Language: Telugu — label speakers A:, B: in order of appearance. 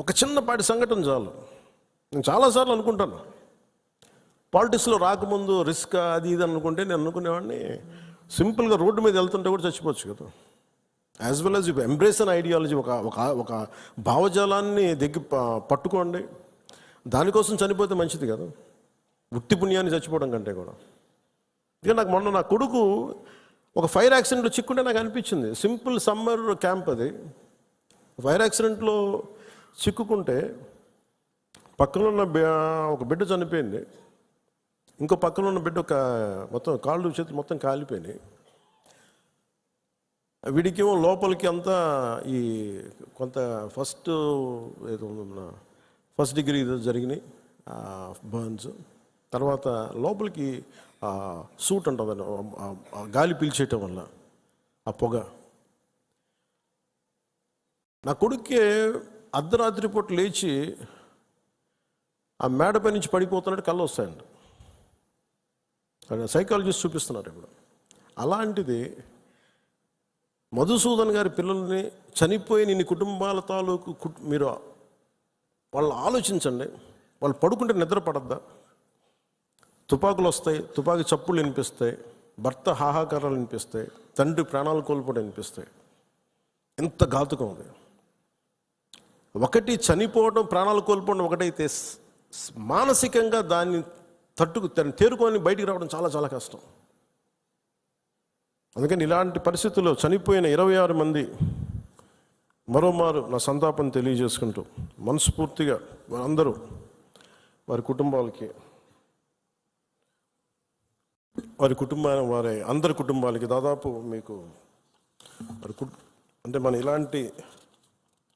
A: ఒక చిన్నపాటి సంఘటన చాలు. నేను చాలాసార్లు అనుకుంటాను, పాలిటిక్స్లో రాకముందు రిస్క్ అది ఇది అనుకుంటే నేను అనుకునేవాడిని సింపుల్గా రోడ్డు మీద వెళ్తుంటే కూడా చచ్చిపోవచ్చు కదా. As well as you embrace an ideology, ఒక భావజాలాన్ని పట్టుకోండి, దానికోసం చనిపోతే మంచిది కదా, ఉట్టి పుణ్యాన్ని చచ్చిపోవడం కంటే కూడా. ఇక నాకు మొన్న నా కొడుకు ఒక ఫైర్ యాక్సిడెంట్లో చిక్కుంటే నాకు అనిపించింది, సింపుల్ సమ్మర్ క్యాంప్ అది, ఫైర్ యాక్సిడెంట్లో చిక్కుకుంటే పక్కన ఉన్న ఒక బిడ్డ చనిపోయింది, ఇంకో పక్కన ఉన్న బిడ్డ మొత్తం కాళ్ళు చేతులు మొత్తం కాలిపోయినాయి. వీడికేమో లోపలికి అంతా ఈ కొంత ఫస్ట్ డిగ్రీ జరిగినాయి బర్న్స్, తర్వాత లోపలికి సూట్ ఉంటుంది గాలి పీల్చేయటం వల్ల ఆ పొగ. నా కొడుక్కి అర్ధరాత్రి పూట లేచి ఆ మేడపై నుంచి పడిపోతున్నట్టు కళ్ళు వస్తాయండి. సైకాలజిస్ట్ చూపిస్తున్నారు ఇప్పుడు. అలాంటిది మధుసూదన్ గారి పిల్లల్ని చనిపోయిన ఇన్ని కుటుంబాల తాలూకు మీరు వాళ్ళు ఆలోచించండి, వాళ్ళు పడుకుంటే నిద్ర పడద్దా? తుపాకులు వస్తాయి, తుపాకీ చప్పుళ్ళు వినిపిస్తాయి, భర్త హాహాకారాలు వినిపిస్తాయి, తండ్రి ప్రాణాలు కోల్పోవడం వినిపిస్తాయి. ఎంత ఘాతుకం అది. ఒకటి చనిపోవడం, ప్రాణాలు కోల్పోవడం ఒకటైతే, మానసికంగా దాన్ని తేరుకొని బయటికి రావడం చాలా చాలా కష్టం. అందుకని ఇలాంటి పరిస్థితుల్లో చనిపోయిన 26 మంది మరోమారు నా సంతాపం తెలియజేసుకుంటూ మనస్ఫూర్తిగా వారందరూ వారి కుటుంబాలకి, వారి అందరి కుటుంబాలకి దాదాపు మీకు అంటే మన ఇలాంటి